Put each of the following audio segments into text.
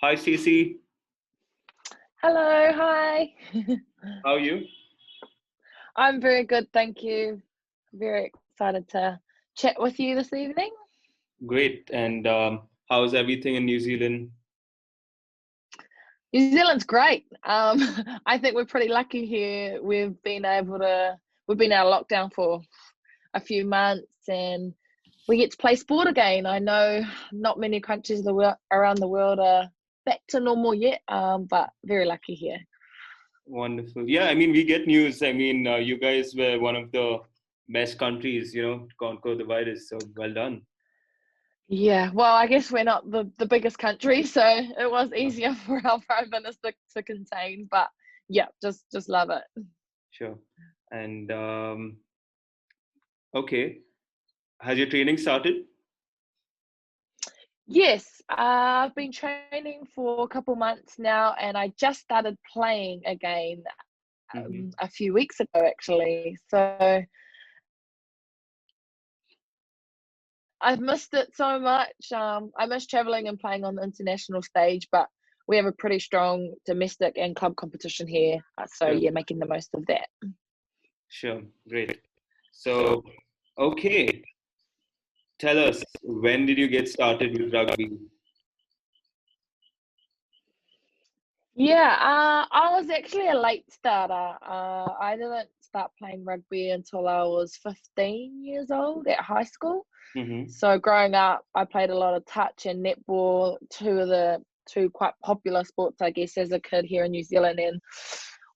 Hi, Stacey. Hello, hi. How are you? I'm very good, thank you. Very excited to chat with you this evening. Great. And how's everything in New Zealand? New Zealand's great. I think we're pretty lucky here. We've been out of lockdown for a few months and we get to play sport again. I know not many countries around the world are back to normal yet, but very lucky here. Wonderful. Yeah, I mean, we get news. I mean, you guys were one of the best countries, to conquer the virus. So well done. Yeah, well, I guess we're not the biggest country, so it was easier for our Prime Minister to contain, but yeah, just love it. Sure. And okay, has your training started? Yes, I've been training for a couple months now, and I just started playing again Mm-hmm. a few weeks ago, actually. So I've missed it so much. I miss traveling and playing on the international stage, but we have a pretty strong domestic and club competition here. So Sure. yeah, making the most of that. Sure. Great. So, okay, tell us, when did you get started with rugby? Yeah, I was actually a late starter. I didn't start playing rugby until I was 15 years old at high school. Mm-hmm. So growing up, I played a lot of touch and netball, two quite popular sports, I guess, as a kid here in New Zealand. And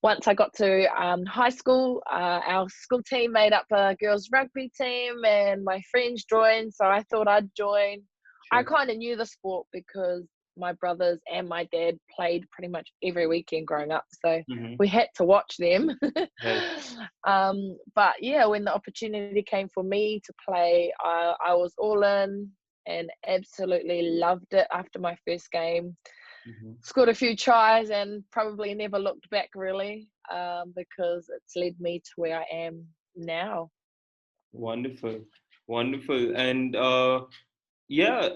once I got to high school, our school team made up a girls' rugby team, and my friends joined. So I thought I'd join. I Sure. kind of knew the sport because my brothers and my dad played pretty much every weekend growing up. So Mm-hmm. we had to watch them. Right. But yeah, when the opportunity came for me to play, I was all in and absolutely loved it after my first game. Mm-hmm. Scored a few tries and probably never looked back really, because it's led me to where I am now. Wonderful. Wonderful. And yeah,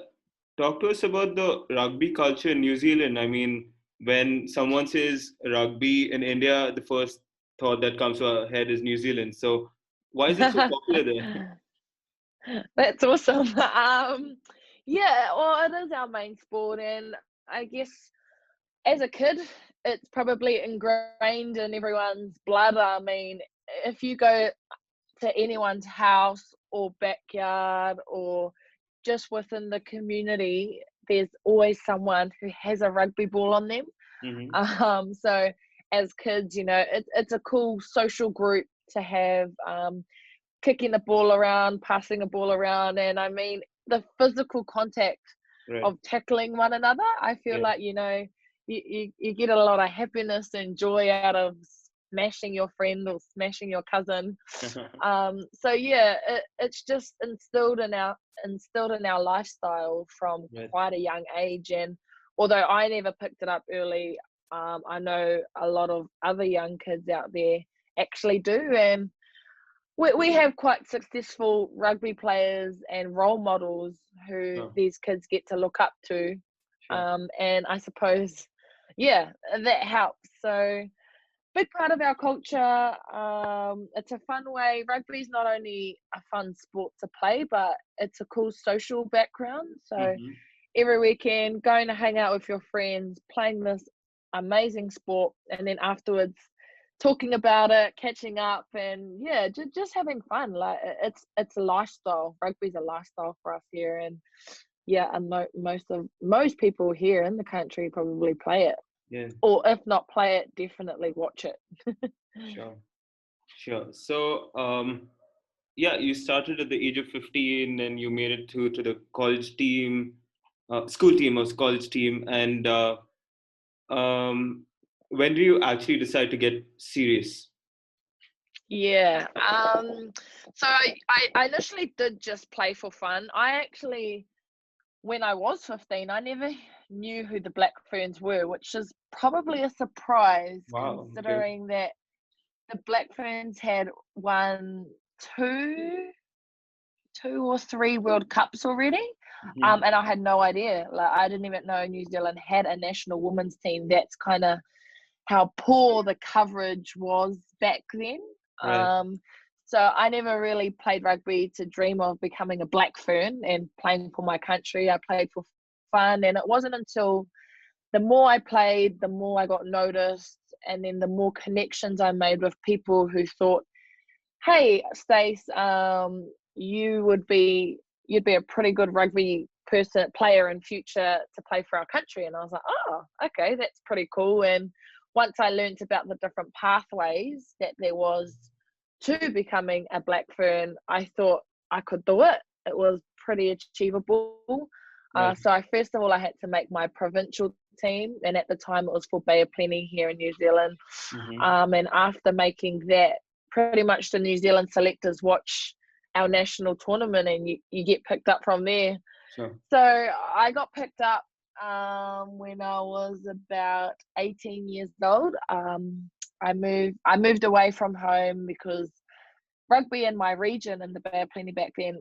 talk to us about the rugby culture in New Zealand. I mean, when someone says rugby in India, the first thought that comes to our head is New Zealand. So why is it so popular there? That's awesome. Yeah, well, it is our main sport, and I guess as a kid, it's probably ingrained in everyone's blood. I mean, if you go to anyone's house or backyard or just within the community, there's always someone who has a rugby ball on them. Mm-hmm. So as kids, it's a cool social group to have, kicking the ball around, passing a ball around, and I mean the physical contact Right. of tackling one another. I feel Yeah. like you get a lot of happiness and joy out of smashing your friend or smashing your cousin. So yeah, it's just instilled in our lifestyle from Right. quite a young age. And although I never picked it up early, I know a lot of other young kids out there actually do. And we have quite successful rugby players and role models who Oh, these kids get to look up to. sure. And I suppose, yeah, that helps. So big part of our culture. It's a fun way. Rugby is not only a fun sport to play, but it's a cool social background. So Mm-hmm. every weekend, going to hang out with your friends, playing this amazing sport, and then afterwards talking about it, catching up, and yeah, just having fun. Like it's a lifestyle. Rugby's a lifestyle for us here, and yeah, and most people here in the country probably play it, Yeah, or if not play it, definitely watch it. sure. Sure. So, yeah, you started at the age of 15 and you made it through to the college team, school team or college team. And um, when do you actually decide to get serious? Yeah. So I initially did just play for fun. I actually, when I was 15, I never knew who the Black Ferns were, which is probably a surprise Wow. Okay. considering that the Black Ferns had won two two or three World Cups already. Mhm. And I had no idea. Like, I didn't even know New Zealand had a national women's team. That's kind of how poor the coverage was back then. Right. So I never really played rugby to dream of becoming a black fern and playing for my country. I played for fun, and it wasn't until the more I played, the more I got noticed, and then the more connections I made with people who thought, "Hey, Stace, you'd be a pretty good rugby player in future to play for our country." And I was like, "Oh, okay, that's pretty cool." And once I learnt about the different pathways that there was to becoming a black fern, I thought I could do it. It was pretty achievable. Right. So first of all, I had to make my provincial team, and at the time it was for Bay of Plenty here in New Zealand. Mhm. And after making that, pretty much the New Zealand selectors watch our national tournament, and you get picked up from there. Sure. So I got picked up when I was about 18 years old. I moved away from home because rugby in my region in the Bay of Plenty back then,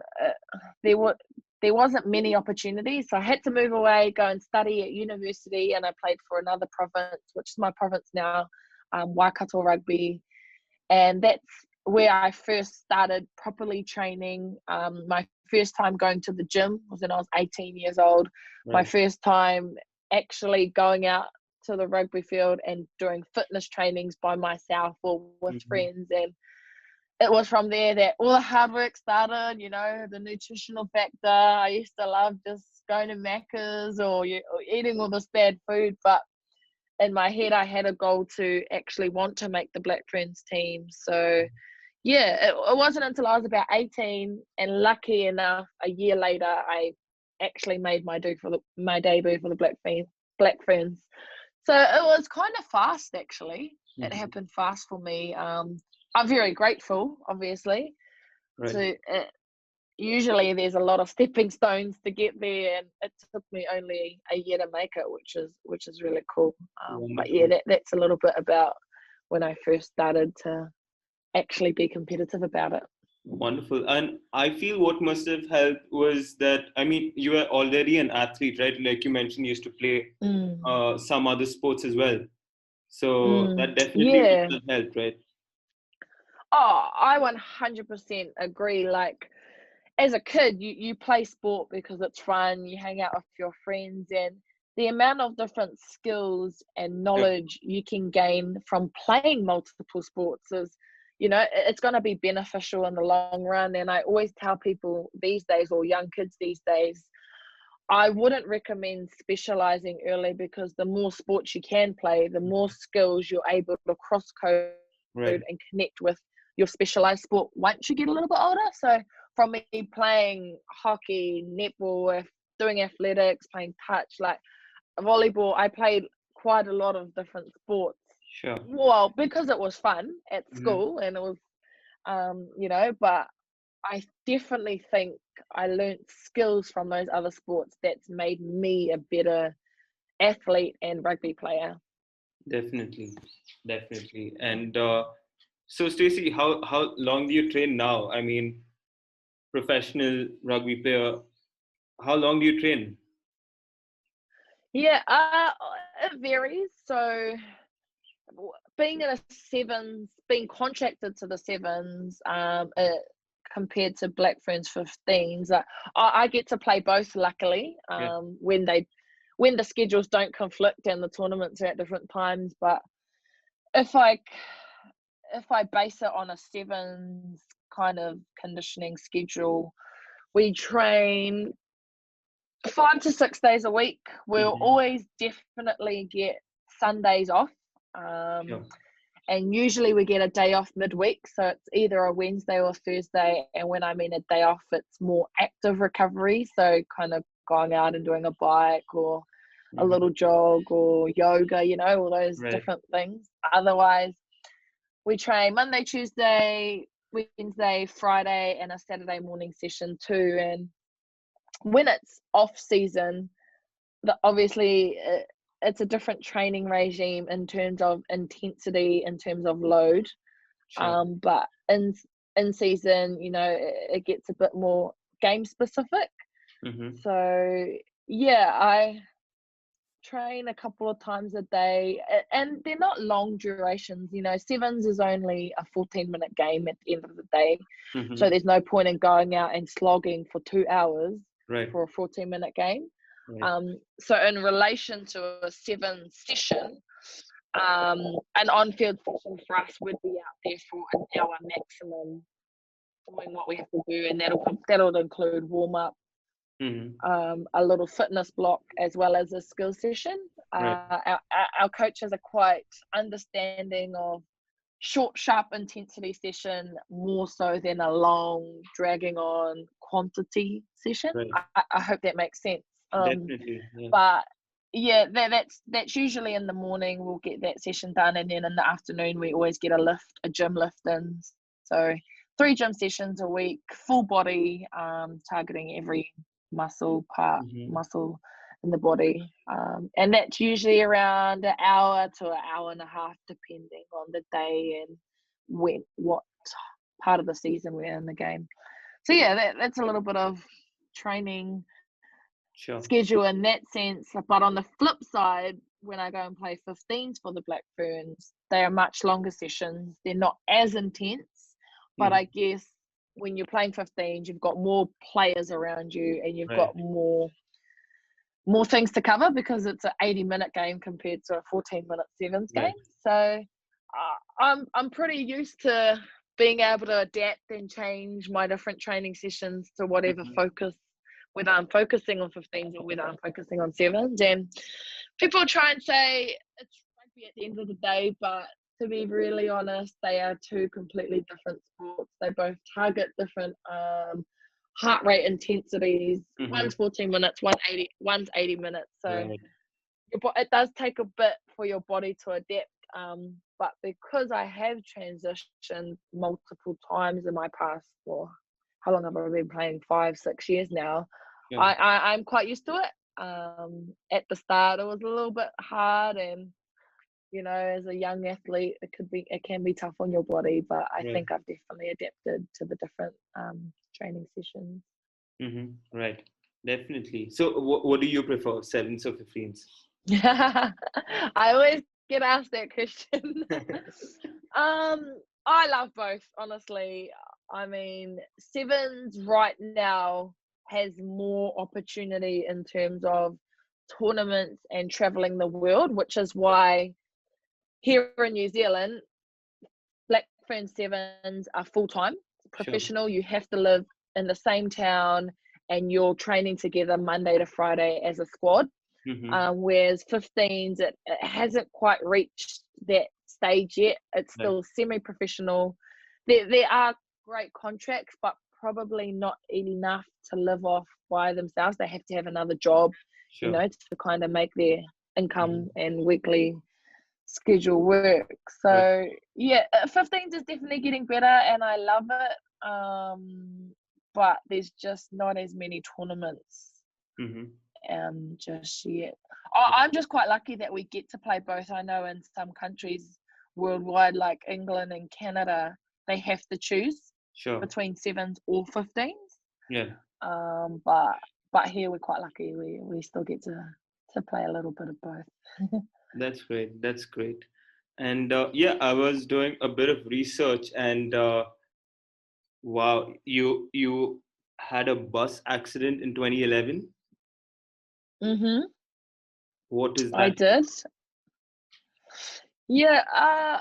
there were there wasn't many opportunities, so I had to move away, go and study at university, and I played for another province, which is my province now, Waikato Rugby, and that's where I first started properly training. My first time going to the gym was when I was 18 years old. My Right. first time actually going out to the rugby field and doing fitness trainings by myself or with Mhm. friends, and it was from there that all the hard work started, the nutritional factor. I used to love just going to Macca's or eating all this bad food, but in my head, I had a goal to actually want to make the Black Ferns team. So, yeah, it wasn't until I was about 18, and lucky enough, a year later, I actually made my debut for the Black Ferns. So it was kind of fast, actually. It Mhm. happened fast for me. I'm very grateful, obviously. Right. To Usually, there's a lot of stepping stones to get there, and it took me only a year to make it, which is really cool. But yeah, Wonderful. that's a little bit about when I first started to actually be competitive about it. Wonderful. And I feel what must have helped was that, I mean, you were already an athlete, right? Like you mentioned, you used to play Mm, some other sports as well. So that definitely must yeah. have helped, right? Oh, I 100% agree. Like, as a kid, you play sport because it's fun, you hang out with your friends, and the amount of different skills and Yeah. knowledge you can gain from playing multiple sports is, it's going to be beneficial in the long run. And I always tell people these days, or young kids these days, I wouldn't recommend specializing early, because the more sports you can play, the more skills you're able to cross code Right. and connect with your specialized sport once you get a little bit older. So from me playing hockey, netball, doing athletics, playing touch, like volleyball, I played quite a lot of different sports. Sure. Well, because it was fun at Mhm. school, and it was, but I definitely think I learnt skills from those other sports that's made me a better athlete and rugby player. Definitely. Definitely. And so, Stacey, how long do you train now? I mean, professional rugby player, how long do you train? Yeah, it varies. So being in a sevens, being contracted to the sevens, compared to Black Ferns 15s, I get to play both. Luckily, Yeah. when the schedules don't conflict and the tournaments are at different times. But if I if I base it on a sevens kind of conditioning schedule, we train 5 to 6 days a week. We'll Mhm. always definitely get Sundays off. Um, Sure. and usually we get a day off midweek, so it's either a Wednesday or Thursday. And when I mean a day off, it's more active recovery, so kind of going out and doing a bike or a Mhm. little jog or yoga, all those Right. different things. Otherwise, we train Monday, Tuesday, Wednesday, Friday, and a Saturday morning session too. And when it's off season, obviously it's a different training regime in terms of intensity, in terms of load. Sure. But in season, it gets a bit more game specific. Mm-hmm. So yeah, I train a couple of times a day, and they're not long durations. Sevens is only a 14-minute game at the end of the day, so Mm-hmm. there's no point in going out and slogging for 2 hours Right. for a 14-minute game. Right. So in relation to a 7 session, an on-field session for us would be out there for an hour maximum, doing what we have to do, and that'll include warm-up, Mm-hmm. a little fitness block, as well as a skill session. Right. Our coaches are quite understanding of short, sharp intensity session more so than a long, dragging on quantity session. Right. I hope that makes sense. Definitely. Yeah. But yeah, that's usually in the morning. We'll get that session done, and then in the afternoon we always get a gym lift in. So 3 gym sessions a week, full body, targeting every muscle Mm-hmm. in the body, and that's usually around an hour to an hour and a half, depending on the day and what part of the season we're in the game. So yeah, that's a little bit of training Sure. schedule in that sense. But on the flip side, when I go and play 15s for the Black Ferns, they are much longer sessions. They're not as intense, but Mm-hmm. I guess when you're playing 15s, you've got more players around you, and you've Right. got more things to cover, because it's an 80-minute game compared to a 14-minute sevens game. Right. So I'm pretty used to being able to adapt and change my different training sessions to whatever Mm-hmm. focus, whether I'm focusing on 15s or whether I'm focusing on sevens. And people try and say it's rugby at the end of the day, but to be really honest, they are 2 completely different sports. They both target different heart rate intensities. Mm-hmm. One's 14 minutes, one's 80 minutes. So Right. it does take a bit for your body to adapt. But because I have transitioned multiple times in my past, or how long have I been playing? 5-6 years now. Sure. I'm quite used to it. At the start, it was a little bit hard, and as a young athlete, it can be tough on your body. But I Right. think I've definitely adapted to the different training sessions. Mm-hmm. Right. Definitely. So, what do you prefer, sevens or 15s? I always get asked that question. I love both, honestly. I mean, sevens right now has more opportunity in terms of tournaments and traveling the world, which is why here in New Zealand, Blackfern sevens are full-time, Sure. professional. You have to live in the same town, and you're training together Monday to Friday as a squad. Mm-hmm. Whereas 15s, it hasn't quite reached that stage yet. It's Right. still semi-professional. There are great contracts, but probably not enough to live off by themselves. They have to have another job, Sure. to kind of make their income Mm-hmm. and weekly schedule work. Right. So yeah, 15s is definitely getting better, and I love it. But there's just not as many tournaments Mm-hmm. just yet. I'm just quite lucky that we get to play both. I know in some countries worldwide, like England and Canada, they have to choose Sure. between sevens or 15s. Yeah. But here we're quite lucky. We still get to play a little bit of both. That's great. That's great. And yeah, I was doing a bit of research, and wow, you had a bus accident in 2011. Mhm. What is I that? did. Yeah.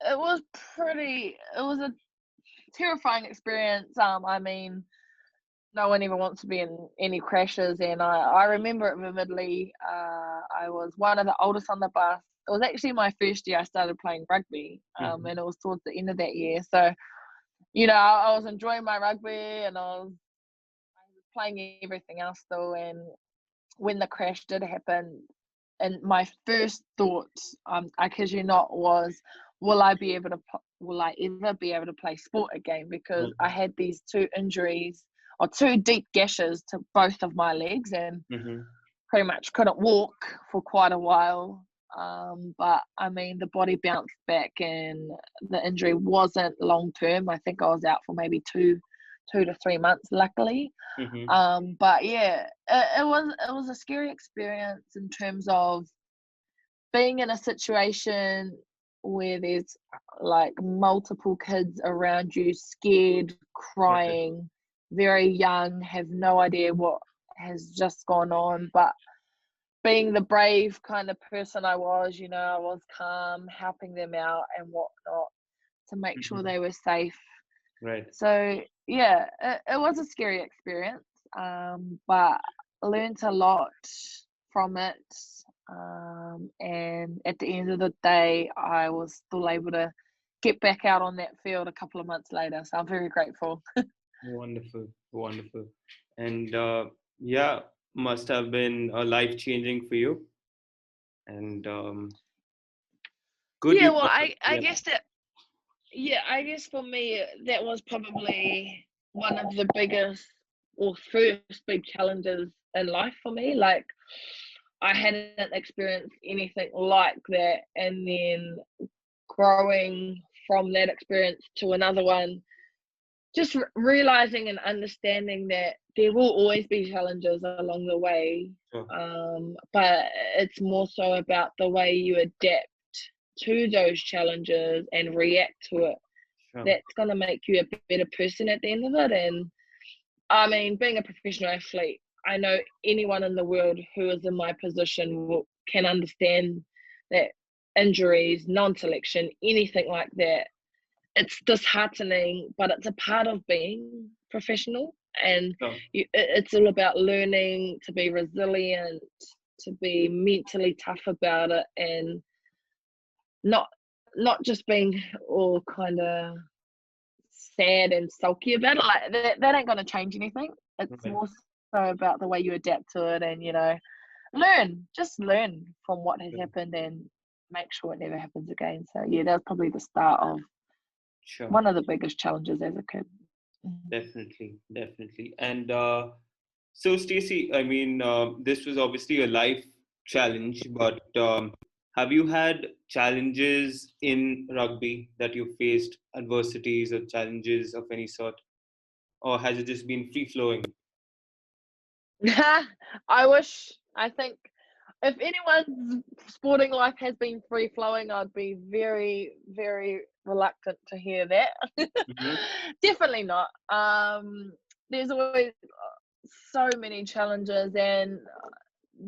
It was pretty. It was a terrifying experience. I mean, no one ever wants to be in any crashes, and I remember it vividly. I was one of the oldest on the bus. It was actually my first year I started playing rugby, Mm-hmm. and it was towards the end of that year. So, I was enjoying my rugby, and I was playing everything else still. And when the crash did happen, and my first thought, I kid you not, was, will I ever be able to play sport again? Because Right. I had these 2 injuries, or 2 deep gashes to both of my legs, and Mm-hmm. pretty much couldn't walk for quite a while. But I mean, the body bounced back, and the injury wasn't long term. I think I was out for maybe 2 to 3 months, luckily. Mm-hmm. But yeah, it was a scary experience in terms of being in a situation where there's like multiple kids around you, scared, Right. crying, very young, have no idea what has just gone on. But being the brave kind of person I was, I was calm, helping them out and whatnot to make sure Mm-hmm. they were safe. Right. So yeah, it was a scary experience, but learned a lot from it. And at the end of the day, I was still able to get back out on that field a couple of months later. So I'm very grateful. Wonderful. Wonderful. And yeah, must have been life changing for you. And good Yeah, you well, got I yeah. guess that, yeah, I guess for me, that was probably one of the biggest or first big challenges in life for me. Like, I hadn't experienced anything like that. And then growing from that experience to another one, just realizing and understanding that there will always be challenges along the way. Sure. But it's more so about the way you adapt to those challenges and react to it. Sure. That's going to make you a better person at the end of it. And I mean, being a professional athlete, I know anyone in the world who is in my position can understand that injuries, non-selection, anything like that, it's disheartening, but it's a part of being professional. And Sure. it's all about learning to be resilient, to be mentally tough about it, and not not just being all kind of sad and sulky about it. Like that ain't gonna change anything. It's Right. more so about the way you adapt to it, and learn from what has happened and make sure it never happens again. So yeah, that was probably the start of Sure. one of the biggest challenges as a kid. Definitely. Definitely. And so, Stacey, I mean, this was obviously a life challenge, but have you had challenges in rugby that you faced, adversities or challenges of any sort, or has it just been free flowing? I think if anyone's sporting life has been free flowing, I'd be very, very reluctant to hear that. Mm-hmm. Definitely not. There's always so many challenges, and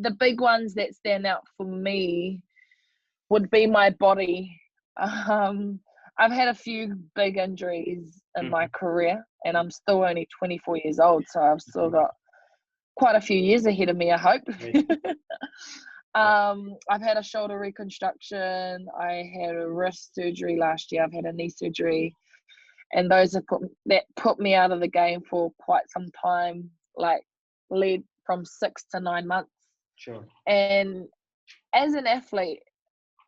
the big ones that stand out for me would be my body. Um, I've had a few big injuries in my Mm-hmm. career, and I'm still only 24 years old, so I've still got quite a few years ahead of me, I hope. Right. Right. I've had a shoulder reconstruction. I had a wrist surgery last year. I've had a knee surgery, and those have put me out of the game for quite some time, like led from 6 to 9 months. Sure. And as an athlete,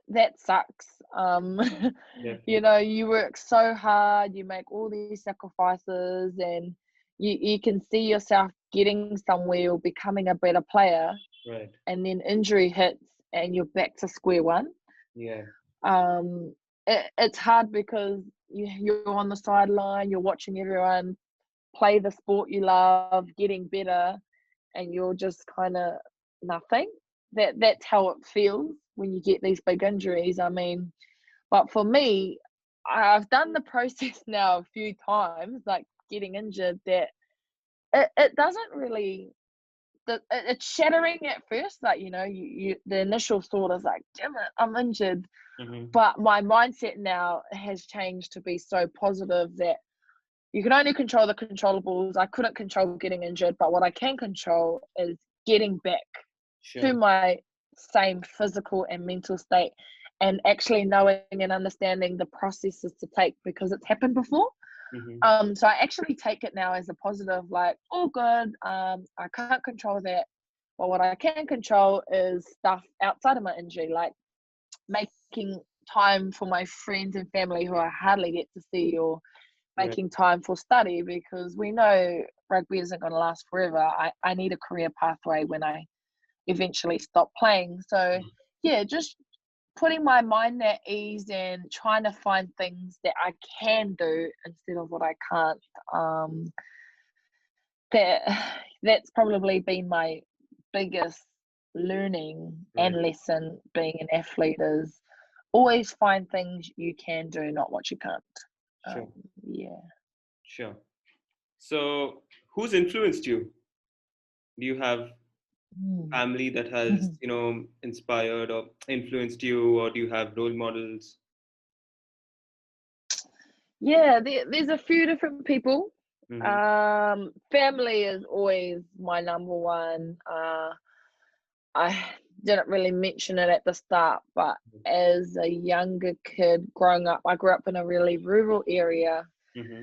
that sucks. Definitely. You work so hard, you make all these sacrifices, and you can see yourself getting somewhere or becoming a better player, Right. and then injury hits and you're back to square one. Yeah. It's hard because you're on the sideline, you're watching everyone play the sport you love, getting better, and you're just kind of nothing. That's how it feels when you get these big injuries. I mean, but for me, I've done the process now a few times, like getting injured, that it doesn't really. It's shattering at first, like you the initial thought is like, damn it, I'm injured. Mm-hmm. But my mindset now has changed to be so positive that you can only control the controllables. I couldn't control getting injured, but what I can control is getting back to Sure. my same physical and mental state, and actually knowing and understanding the processes to take because it's happened before. Mm-hmm. So I actually take it now as a positive, like, oh good, I can't control that. But what I can control is stuff outside of my injury, like making time for my friends and family who I hardly get to see, or Right. making time for study, because we know rugby isn't going to last forever. I need a career pathway when I eventually stop playing. So yeah, just putting my mind at ease and trying to find things that I can do instead of what I can't. that's probably been my biggest learning and Right. lesson being an athlete is always find things you can do, not what you can't. Um, Sure. yeah. Sure. So, who's influenced you? Do you have Mm. family that has, inspired or influenced you, or do you have role models? Yeah, there's a few different people. Mm-hmm. Family is always my number one. I didn't really mention it at the start, but as a younger kid growing up, I grew up in a really rural area. Mm-hmm.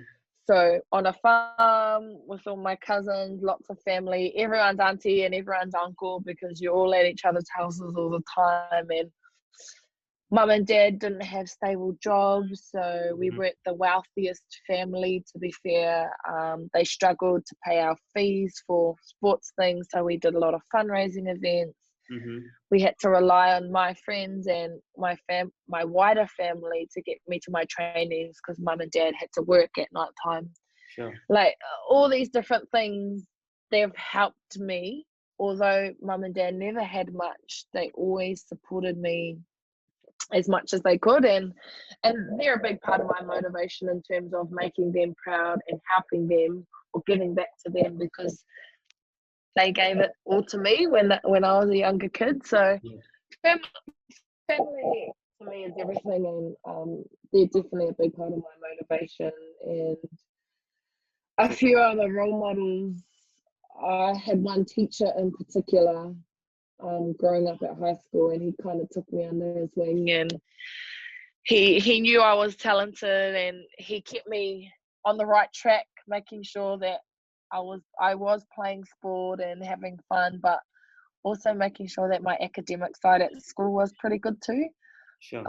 So on a farm with all my cousins, lots of family, everyone's auntie and everyone's uncle because you're all at each other's houses all the time. And mum and dad didn't have stable jobs, so we Mm-hmm. weren't the wealthiest family, to be fair. They struggled to pay our fees for sports things, so we did a lot of fundraising events. Mm-hmm. We had to rely on my friends and my wider family to get me to my trainings because mum and dad had to work at night time. Sure. Like all these different things, they've helped me. Although mum and dad never had much, they always supported me as much as they could, and they're a big part of my motivation in terms of making them proud and helping them or giving back to them because they gave it all to me when I was a younger kid. So Yeah. family, family to me is everything, and they're definitely a big part of my motivation. And a Sure. few other role models. I had one teacher in particular growing up at high school, and he kind of took me under his wing, and he knew I was talented, and he kept me on the right track, making sure that I was playing sport and having fun, but also making sure that my academic side at school was pretty good too. Sure.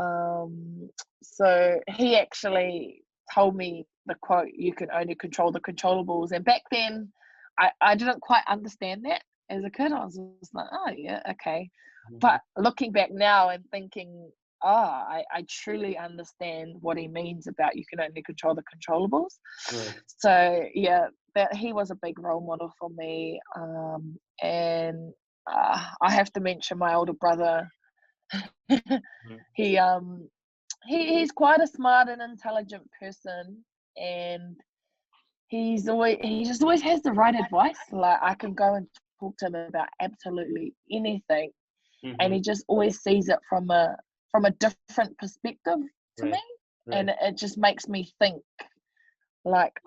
So he actually told me the quote, "You can only control the controllables." And back then, I didn't quite understand that as a kid. I was just like, oh, yeah, okay. Mm-hmm. But looking back now and thinking, oh, I truly understand what he means about you can only control the controllables. Right. So, yeah, that he was a big role model for me. And I have to mention my older brother. Mhm. he he's quite a smart and intelligent person, and he just always has the right advice. Like I can go and talk to him about absolutely anything, and Mhm. he just always sees it from a different perspective to Right. me, Right. and it just makes me think like,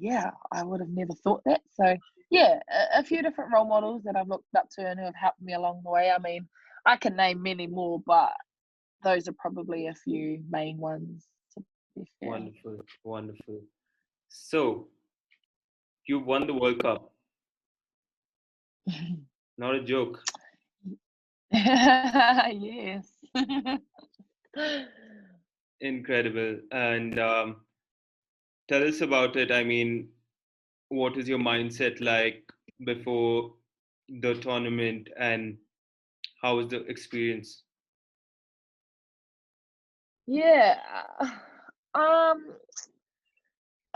yeah, I would have never thought that. So yeah, a few different role models that I've looked up to and who have helped me along the way. I mean, I can name many more, but those are probably a few main ones, to be fair. Wonderful. Wonderful. So you won the World Cup. Not a joke. Yes. Incredible. And tell us about it. I mean, what is your mindset like before the tournament, and how was the experience? Yeah. Um,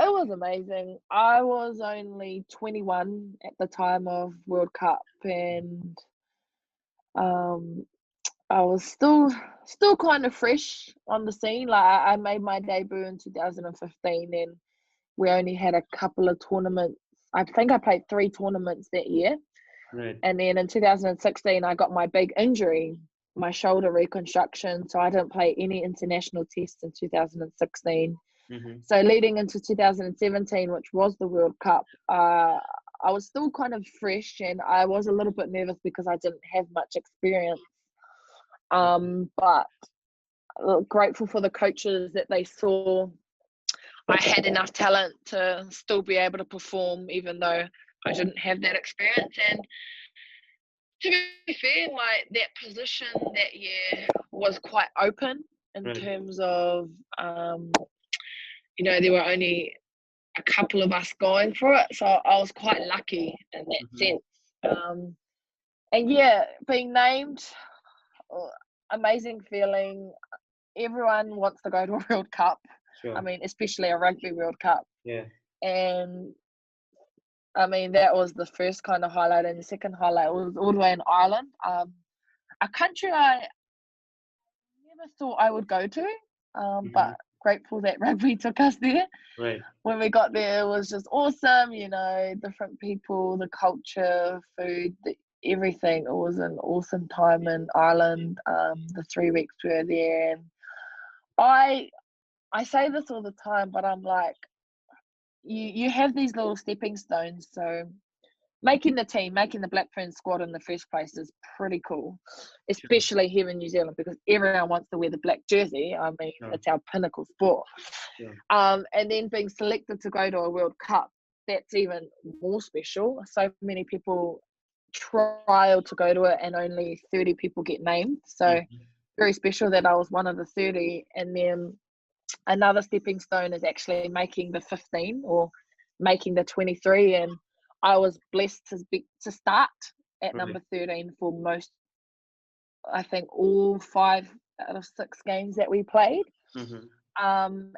it was amazing. I was only 21 at the time of World Cup, and um I was still kind of fresh on the scene. Like I made my debut in 2015, and we only had a couple of tournaments. I think I played 3 tournaments that year. Right. And then in 2016, I got my big injury, my shoulder reconstruction. So I didn't play any international tests in 2016. Mm-hmm. So leading into 2017, which was the World Cup, I was still kind of fresh, and I was a little bit nervous because I didn't have much experience. But grateful for the coaches that they saw I had enough talent to still be able to perform, even though I didn't have that experience. And to be fair, that position that year was quite open in Right. terms of, there were only a couple of us going for it, so I was quite lucky in that Mm-hmm. sense. And yeah, being named, uh, amazing feeling. Everyone wants to go to a World Cup. I Sure. mean, especially a Rugby World Cup. Yeah. And I mean, that was the first kind of highlight, and the second highlight was all the way in Ireland, a country I never thought I would go to, but grateful that rugby took us there. Right. When we got there, it was just awesome, different people, the culture, food, everything. It was an awesome time in Ireland, the 3 weeks we were there. And I say this all the time, but I'm like, you have these little stepping stones. So making the team, making the Black Ferns squad in the first place is pretty cool, especially here in New Zealand, because everyone wants to wear the black jersey. I mean, it's our pinnacle sport. And then being selected to go to a World Cup, that's even more special. So many people trial to go to it and only 30 people get named. So very special that I was one of the 30. And then another stepping stone is actually making the 15 or making the 23. And I was blessed to start at number 13 for most, I think, all 5 out of 6 games that we played. And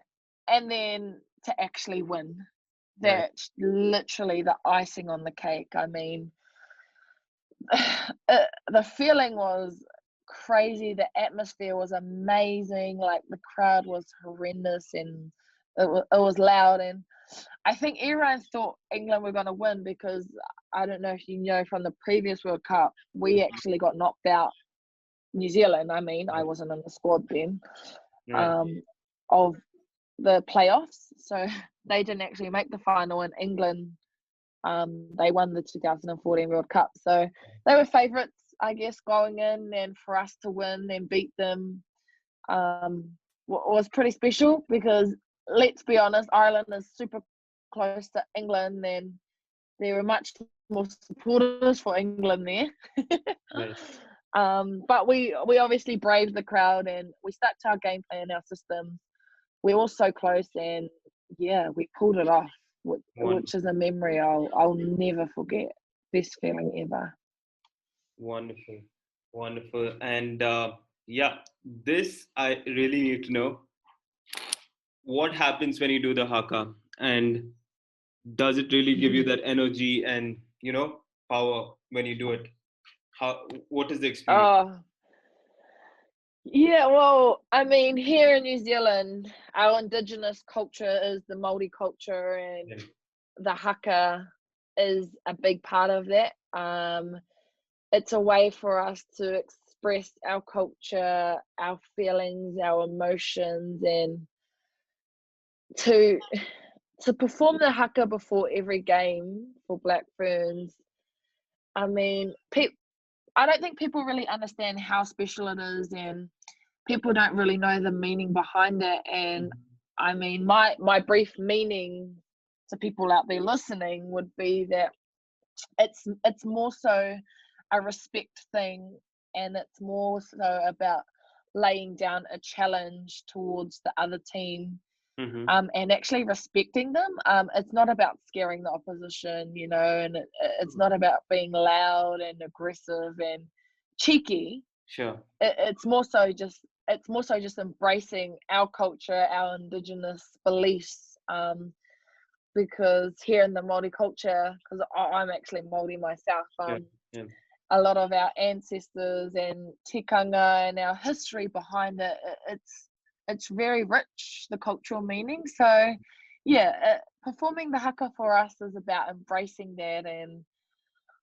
then to actually win. That's literally the icing on the cake. I mean, the feeling was crazy. The atmosphere was amazing. Like, the crowd was horrendous and it was loud. And I think everyone thought England were going to win because, I don't know if you know, from the previous World Cup, we actually got knocked out. New Zealand, I mean, I wasn't in the squad then, of the playoffs. So they didn't actually make the final. In England, they won the 2014 World Cup. So they were favourites, I guess, going in, and for us to win and beat them was pretty special because, let's be honest, Ireland is super close to England, and there were much more supporters for England there. But we obviously braved the crowd and we stuck to our game plan, our systems. We were all so close, and we pulled it off, which is a memory I'll never forget. Best feeling ever. Wonderful. And this I really need to know. What happens when you do the haka, and does it really give you that energy and power when you do it? What is the experience? Well, I mean, here in New Zealand, our indigenous culture is the Māori culture, and the haka is a big part of that. It's a way for us to express our culture, our feelings, our emotions, and to perform the haka before every game for Black Ferns. I mean, I don't think people really understand how special it is, and people don't really know the meaning behind it. And I mean, my brief meaning to people out there listening would be that it's more so a respect thing, and it's more so about laying down a challenge towards the other team, and actually respecting them. It's not about scaring the opposition, and it's not about being loud and aggressive and cheeky. It's more so just embracing our culture, our indigenous beliefs, because here in the Māori culture, because I'm actually Māori myself, a lot of our ancestors and tikanga and our history behind it, it's very rich, the cultural meaning. So performing the haka for us is about embracing that. And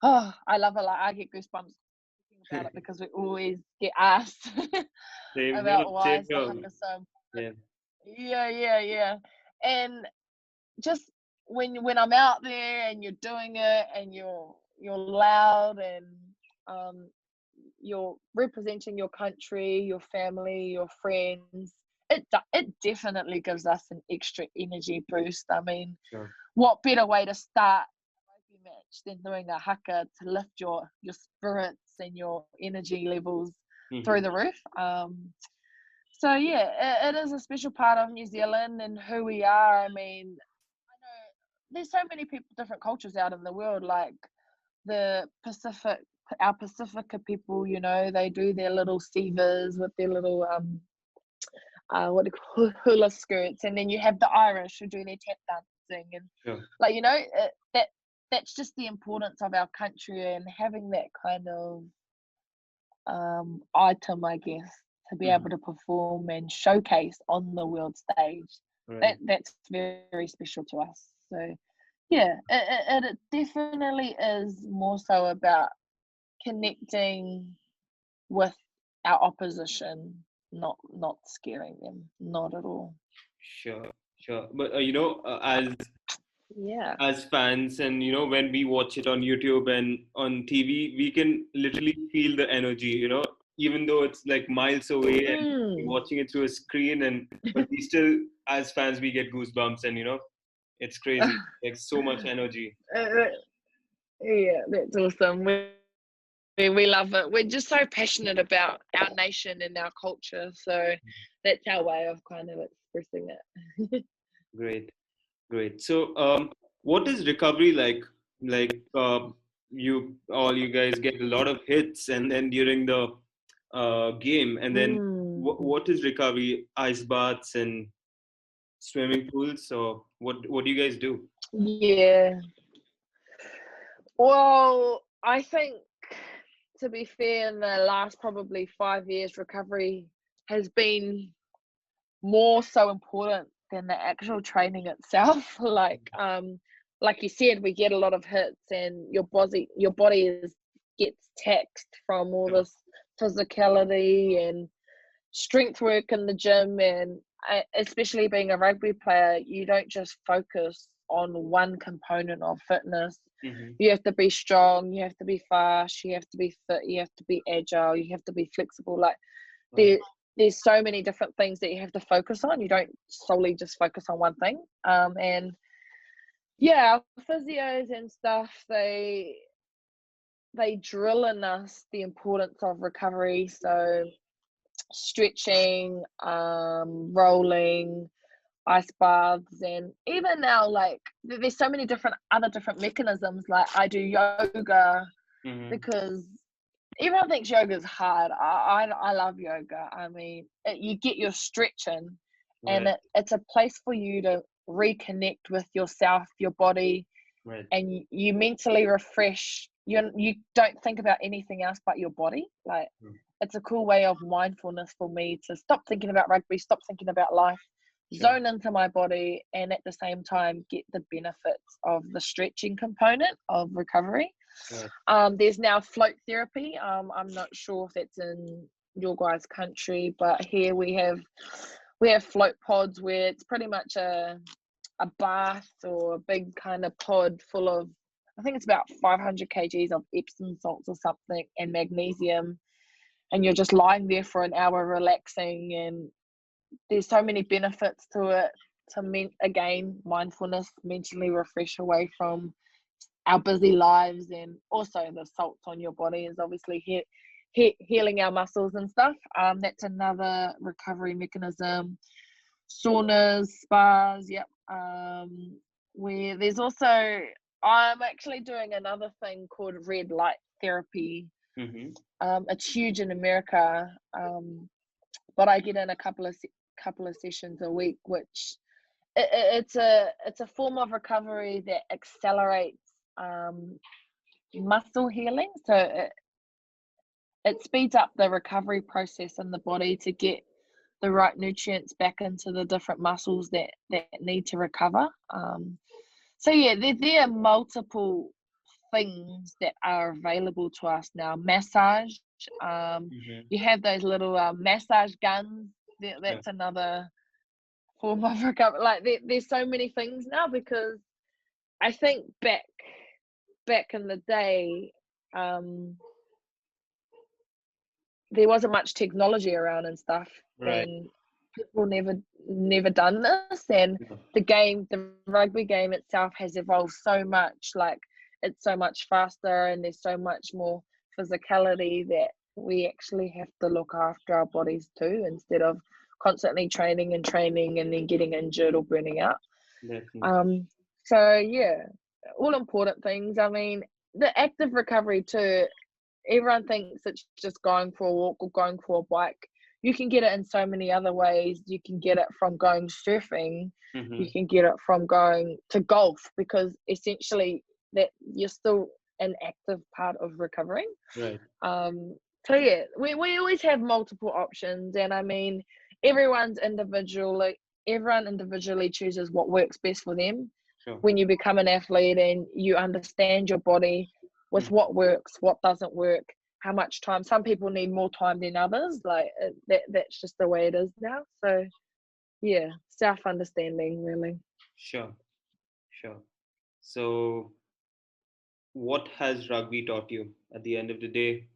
I love it. Like, I get goosebumps thinking about it because we always get asked about why is the haka so important. And just when I'm out there and you're doing it and you're loud and you're representing your country, your family, your friends, it definitely gives us an extra energy boost. I mean, what better way to start a rugby match than doing a haka to lift your spirits and your energy levels through the roof? So it is a special part of New Zealand and who we are. I mean, I know there's so many different cultures out in the world, like the Pacific. Our Pacifica people, they do their little sievas with their little what do you call hula skirts, and then you have the Irish who do their tap dancing, and that that's just the importance of our country and having that kind of item, I guess, to be able to perform and showcase on the world stage. Right. That's very special to us. So yeah, it definitely is more so about connecting with our opposition, not scaring them, not at all. Sure, sure. But Yeah. as fans, and when we watch it on YouTube and on TV, we can literally feel the energy. Even though it's like miles away and we're Mm. watching it through a screen, and but we still, as fans, we get goosebumps, and it's crazy. Like so much energy. Uh, yeah, that's awesome. We love it. We're just so passionate about our nation and our culture. So that's our way of kind of expressing it. Great, great. So, what is recovery like? Like, you guys get a lot of hits, and then during the game, and then Mm. what is recovery? Ice baths and swimming pools. So, what do you guys do? Yeah. Well, I think, to be fair, in the last probably 5 years, recovery has been more so important than the actual training itself. Like you said, we get a lot of hits, and your body gets taxed from all Yeah. this physicality and strength work in the gym, and especially being a rugby player, you don't just focus on one component of fitness. Mm-hmm. You have to be strong, you have to be fast, you have to be fit, you have to be agile, you have to be flexible. Like Right. there's so many different things that you have to focus on. You don't solely just focus on one thing. And yeah, our physios and stuff, they drill in us the importance of recovery. So stretching, rolling, ice baths, and even now, like there's so many other different mechanisms. Like I do yoga Mm-hmm. because everyone thinks yoga is hard. I love yoga. I mean, you get your stretch in, and Right. it's a place for you to reconnect with yourself, your body, Right. and you mentally refresh. You don't think about anything else but your body. Like Mm. it's a cool way of mindfulness for me to stop thinking about rugby, stop thinking about life, Sure. zone into my body, and at the same time get the benefits of the stretching component of recovery. Right. There's now float therapy. I'm not sure if that's in your guys' country, but here we have float pods where it's pretty much a bath or a big kind of pod full of, I think it's about 500 kgs of Epsom salts or something, and magnesium, and you're just lying there for an hour relaxing, and there's so many benefits to it, again, mindfulness, mentally refresh away from our busy lives, and also the salts on your body is obviously healing our muscles and stuff. That's another recovery mechanism. Saunas, spas, yep. Where there's also, I'm actually doing another thing called red light therapy. Mm-hmm. It's huge in America, but I get in a couple of sessions a week, which it's a form of recovery that accelerates muscle healing. So it speeds up the recovery process in the body to get the right nutrients back into the different muscles that need to recover. So yeah, there are multiple things that are available to us now. Massage, Mm-hmm. you have those little massage guns. Yeah. That's another form of recovery. Like there's so many things now, because I think back in the day, there wasn't much technology around and stuff, Right. and people never done this, and Yeah. the rugby game itself has evolved so much. Like it's so much faster, and there's so much more physicality that we actually have to look after our bodies too, instead of constantly training and then getting injured or burning out. Definitely. So yeah, all important things. I mean, the active recovery too, everyone thinks it's just going for a walk or going for a bike. You can get it in so many other ways. You can get it from going surfing. Mm-hmm. You can get it from going to golf, because essentially that you're still an active part of recovering. Right. So yeah, we always have multiple options, and I mean, everyone individually chooses what works best for them. Sure. When you become an athlete and you understand your body with what works, what doesn't work, how much time. Some people need more time than others. Like that's just the way it is now. So yeah, self-understanding really. Sure. Sure. So, what has rugby taught you at the end of the day?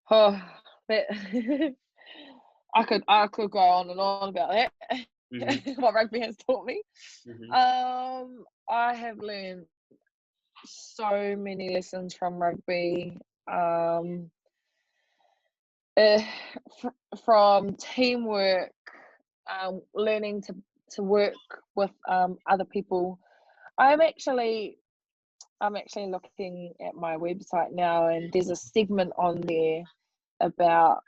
Oh, that I could go on and on about that. Mm-hmm. What rugby has taught me. Mm-hmm. I have learned so many lessons from rugby. Uh, from teamwork, learning to work with other people. I'm actually looking at my website now, and there's a segment on there about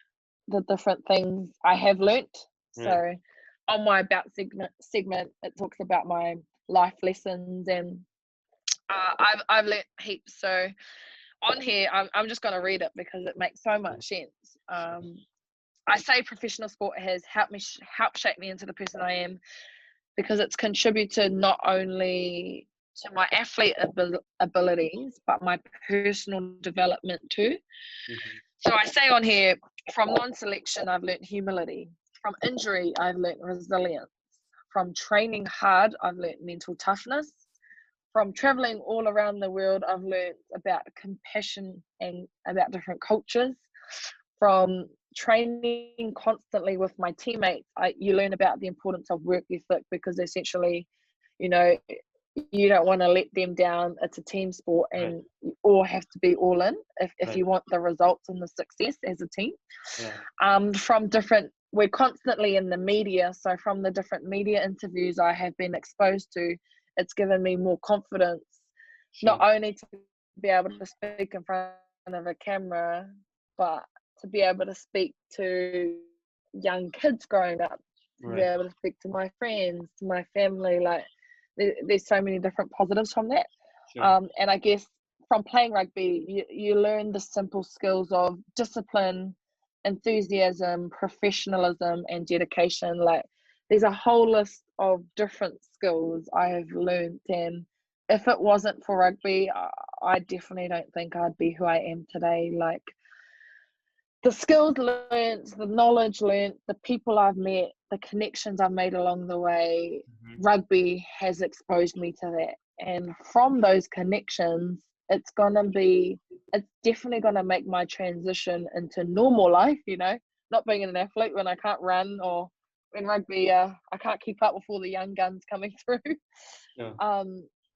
the different things I have learnt. Right. So on my about segment, it talks about my life lessons, and I've learnt heaps. So on here, I'm just going to read it because it makes so much sense. I say professional sport has helped shape me into the person I am, because it's contributed not only to my athlete abilities but my personal development too. Mm-hmm. So I say on here, from non-selection, I've learnt humility. From injury, I've learnt resilience. From training hard, I've learnt mental toughness. From traveling all around the world, I've learnt about compassion and about different cultures. From training constantly with my teammates, you learn about the importance of work ethic, because essentially, you know, you don't want to let them down. It's a team sport, and Right. you all have to be all in if Right. you want the results and the success as a team. Yeah. From different, we're constantly in the media, so from the different media interviews I have been exposed to, it's given me more confidence, Sure. not only to be able to speak in front of a camera, but to be able to speak to young kids growing up, to be Right. able to speak to my friends, to my family. Like there's so many different positives from that. Sure. And I guess from playing rugby, you learn the simple skills of discipline, enthusiasm, professionalism, and dedication. Like there's a whole list of different skills I have learned, and if it wasn't for rugby, I definitely don't think I'd be who I am today. Like the skills learnt, the knowledge learnt, the people I've met, the connections I've made along the way, Mm-hmm. rugby has exposed me to that. And from those connections, it's definitely gonna make my transition into normal life, not being an athlete when I can't run, or when rugby, I can't keep up with all the young guns coming through. Yeah.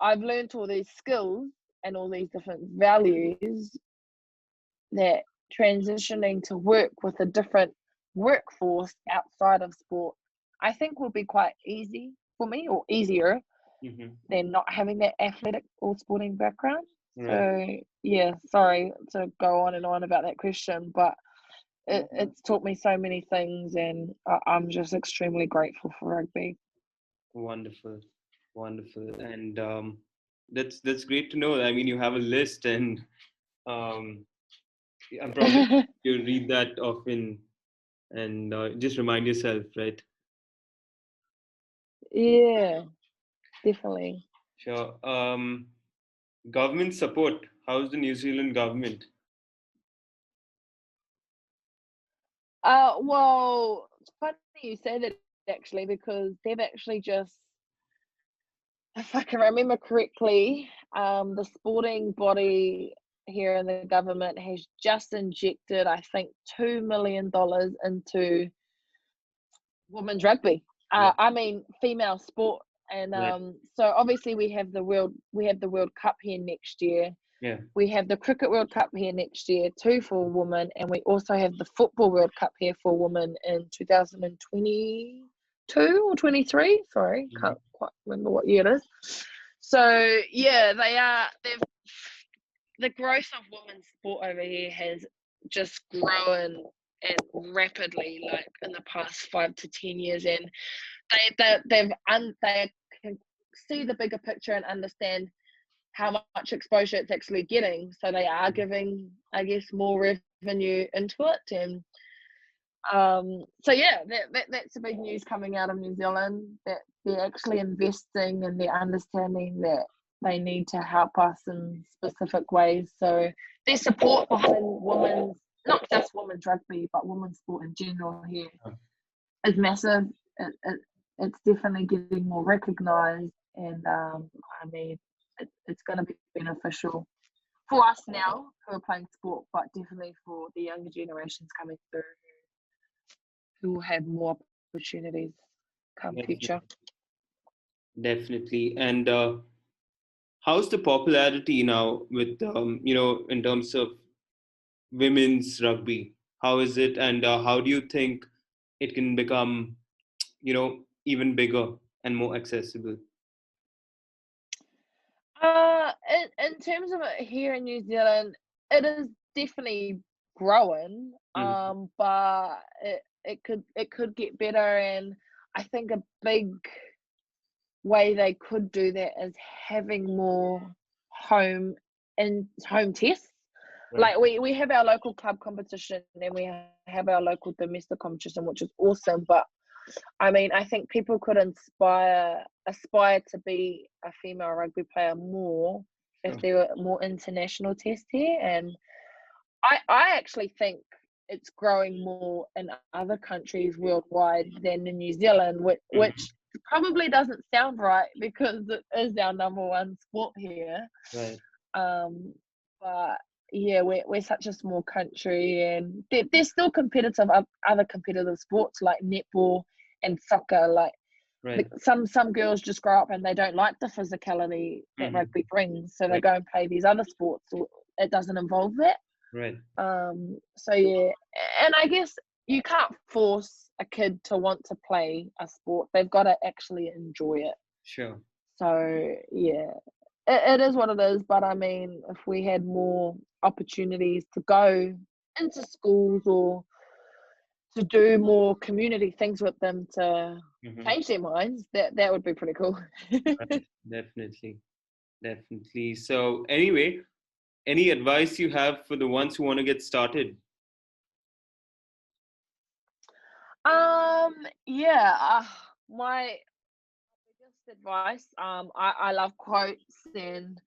I've learnt all these skills and all these different values that transitioning to work with a different workforce outside of sport, I think will be quite easy for me, or easier Mm-hmm. than not having that athletic or sporting background. Right. So yeah, sorry to go on and on about that question, but it's taught me so many things, and I'm just extremely grateful for rugby. Wonderful. Wonderful. And that's great to know. I mean, you have a list, and um, I'm probably you read that often and just remind yourself, right? Yeah, definitely. Sure. Government support. How's the New Zealand government? Well, it's funny you say that, actually, because they've actually just, if I can remember correctly, the sporting body here in the government has just injected, I think, $2 million into women's rugby. Yeah. I mean, female sport, and Right. so obviously we have the World Cup here next year. Yeah. We have the Cricket World Cup here next year, too, for women, and we also have the Football World Cup here for women in 2022 or 23. Sorry, Mhm. can't quite remember what year it is. So yeah, the growth of women's sport over here has just grown and rapidly, like in the past 5 to 10 years, and they're see the bigger picture and understand how much exposure it's actually getting. So they are giving, I guess, more revenue into it. And so yeah, that's the big news coming out of New Zealand, that they're actually investing and they're understanding that they need to help us in specific ways. So their support behind women's, not just women's rugby, but women's sport in general here is massive. It's definitely getting more recognised, and I mean, it's going to be beneficial for us now who are playing sport, but definitely for the younger generations coming through who will have more opportunities come future. Definitely. And how's the popularity now with, in terms of women's rugby? How is it, and how do you think it can become, even bigger and more accessible? In terms of it here in New Zealand, it is definitely growing. But it could get better, and I think a big way they could do that is having more home tests. Right. Like we have our local club competition and we have our local domestic competition, which is awesome. But I mean, I think people could aspire to be a female rugby player more if there were more international tests here. And I actually think it's growing more in other countries worldwide than in New Zealand, which probably doesn't sound right because it is our number one sport here. Right. But yeah, we're such a small country, and there's still competitive other competitive sports like netball and soccer. Like some girls just grow up and they don't like the physicality that rugby brings, so they go and play these other sports. It doesn't involve that. Right. So yeah, and I guess you can't force a kid to want to play a sport. They've got to actually enjoy it. Sure. So yeah, it is what it is. But I mean, if we had more opportunities to go into schools or to do more community things with them to change their minds, that would be pretty cool. Right. Definitely. So anyway, any advice you have for the ones who want to get started? My biggest advice, I love quotes, and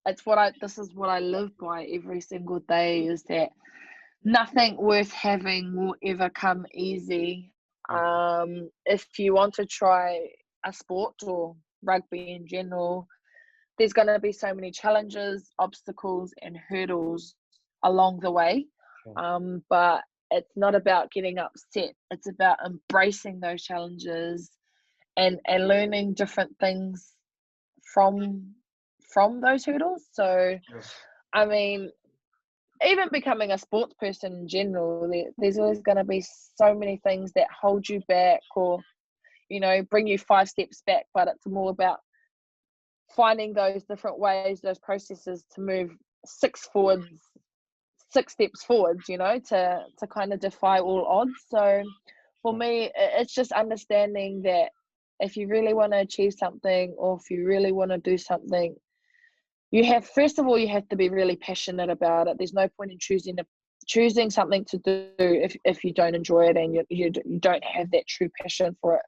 this is what I live by every single day, is that nothing worth having will ever come easy. If you want to try a sport or rugby in general, there's going to be so many challenges, obstacles, and hurdles along the way. But it's not about getting upset. It's about embracing those challenges and learning different things from those hurdles. So, I mean, even becoming a sports person in general, there's always going to be so many things that hold you back or, bring you 5 steps back. But it's more about finding those different ways, those processes to move 6 steps forwards, to kind of defy all odds. So for me, it's just understanding that if you really want to achieve something, or if you really want to do something, first of all, you have to be really passionate about it. There's no point in choosing something to do if you don't enjoy it and you don't have that true passion for it.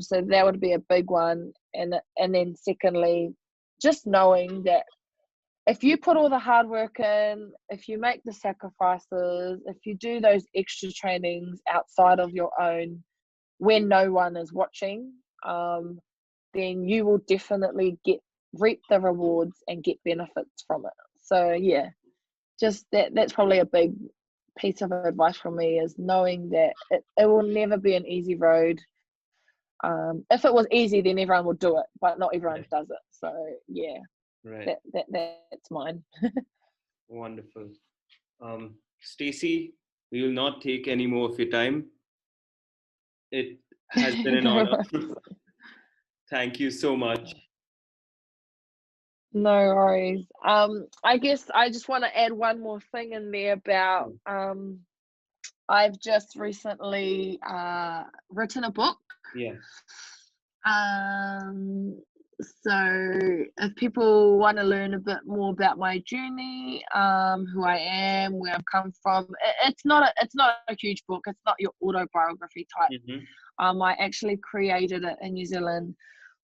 So that would be a big one. And then secondly, just knowing that if you put all the hard work in, if you make the sacrifices, if you do those extra trainings outside of your own when no one is watching, then you will definitely reap the rewards and get benefits from it. So yeah, just that's probably a big piece of advice from me, is knowing that it will never be an easy road. If it was easy, then everyone would do it, but not everyone does it. So yeah, that's mine. Wonderful. Stacy, we will not take any more of your time. It has been an honor. Thank you so much. No worries. I guess I just want to add one more thing in there about I've just recently written a book. Yeah. So if people want to learn a bit more about my journey, who I am, where I've come from, it's not a huge book. It's not your autobiography type. Mm-hmm. I actually created it in New Zealand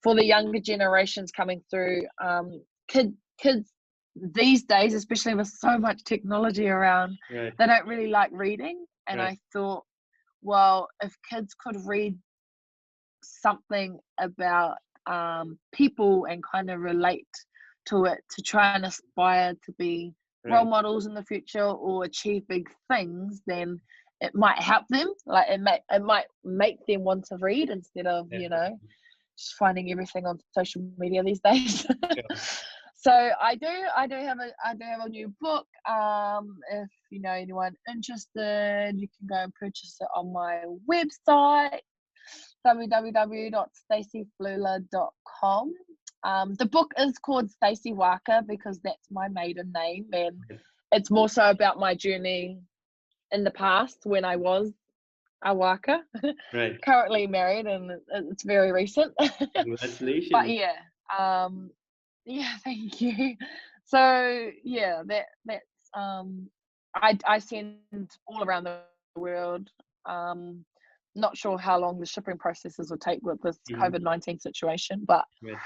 for the younger generations coming through. Kids these days, especially with so much technology around, Right. they don't really like reading. And Right. I thought, well, if kids could read something about people and kind of relate to it to try and aspire to be role Right. models in the future or achieve big things, then it might help them. Like it might make them want to read instead of Definitely. just finding everything on social media these days. Sure. So I do have a new book. If anyone interested, you can go and purchase it on my website, www.stacyfluhler.com. The book is called Stacey Waka because that's my maiden name, and it's more so about my journey in the past when I was a waka. Right. Currently married, and it's very recent. But Congratulations. yeah, thank you. So yeah, that's I send all around the world. Not sure how long the shipping processes will take with this Mm-hmm. COVID-19 situation, but Right.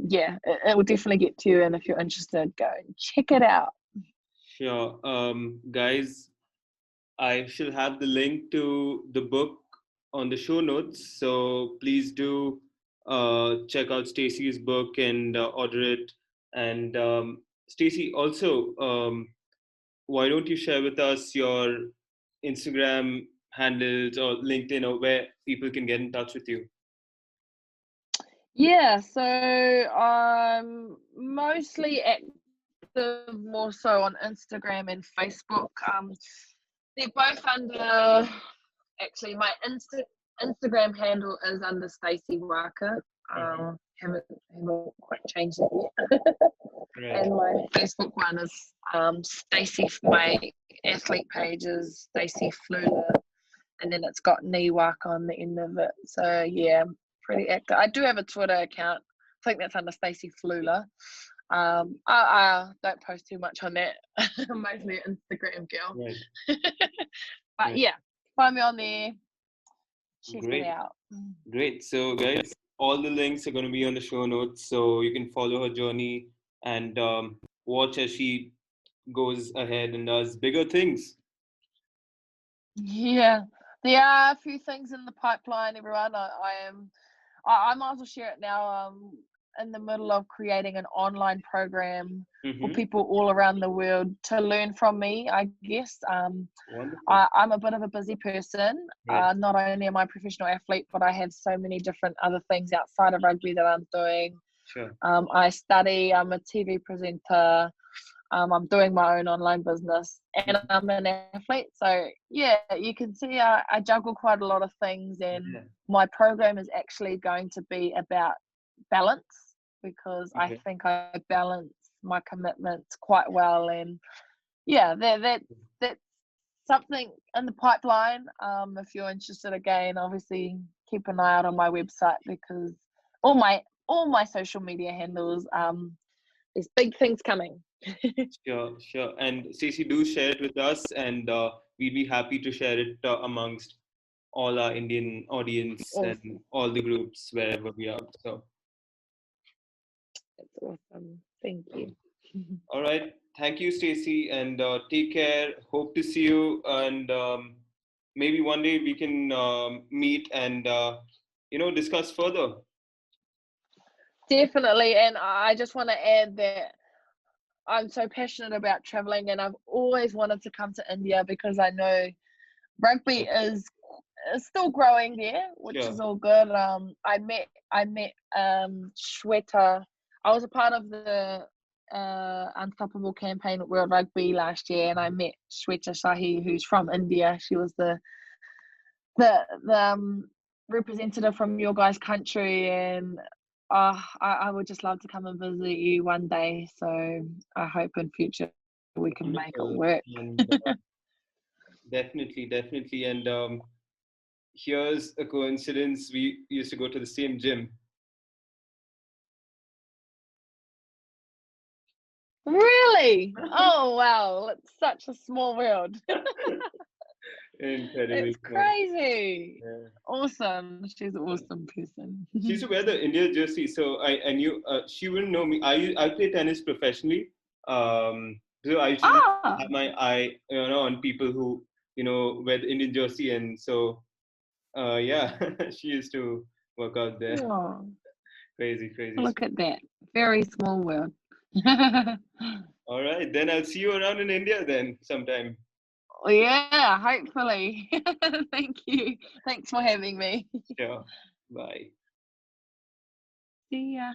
yeah, it will definitely get to you. And if you're interested, go and check it out. Sure. Guys, I shall have the link to the book on the show notes. So please do check out Stacey's book and order it. And Stacey, also, why don't you share with us your Instagram handles or LinkedIn or where people can get in touch with you? Yeah, so I'm mostly active more so on Instagram and Facebook. They're both under, actually, my Instagram handle is under Stacey Waka. Haven't quite changed it yet. Right. And my Facebook one is Stacey. My athlete page is Stacey Fluhler, and then it's got Niwak on the end of it. So yeah, I'm pretty active. I do have a Twitter account. I think that's under Stacey Fluhler. I don't post too much on that. I'm mostly an Instagram girl. Right. But Right. yeah, find me on there. Check it Great. out. Great. So, guys, all the links are going to be on the show notes, so you can follow her journey and watch as she goes ahead and does bigger things. Yeah, there are a few things in the pipeline, everyone. I might as well share it now. In the middle of creating an online program for Mm-hmm. people all around the world to learn from me, I guess. Wonderful. I'm a bit of a busy person. Right. Not only am I a professional athlete, but I have so many different other things outside of rugby that I'm doing. Sure. I study, I'm a TV presenter, I'm doing my own online business, and Mhm. I'm an athlete. So yeah, you can see I juggle quite a lot of things, and Yeah. my program is actually going to be about balance because I Okay. think I balance my commitments quite well. And yeah, that's something in the pipeline. If you're interested, again, obviously keep an eye out on my website because all my social media handles, there's big things coming. Sure. Sure. And Stacey, do share it with us, and we'd be happy to share it amongst all our Indian audience and Awesome. all the groups wherever we are. So, That's awesome. Thank you. all right. Thank you, Stacey, and take care. Hope to see you, and maybe one day we can meet and discuss further. Definitely. And I just want to add that I'm so passionate about traveling, and I've always wanted to come to India because I know rugby is still growing there, which is Sure. all good. I met Shweta. I was a part of the Unstoppable campaign at World Rugby last year, and I met Shweta Shahi, who's from India. She was the representative from your guys' country, and I would just love to come and visit you one day. So I hope in future we can make it Wonderful. work. And definitely, definitely. And here's a coincidence. We used to go to the same gym. Really? Oh wow, it's such a small world. Incredibly It's small. crazy. Yeah. Awesome. She's an awesome person. She used to wear the India jersey, so I knew she wouldn't know me. I play tennis professionally, so I used to just Ah, have my eye, on people who wear the Indian jersey, and so yeah, she used to work out there. oh, Crazy, crazy. look at that. Very small world. All right, then I'll see you around in India then sometime. Yeah, hopefully. Thank you. Thanks for having me. Sure. Bye. See ya.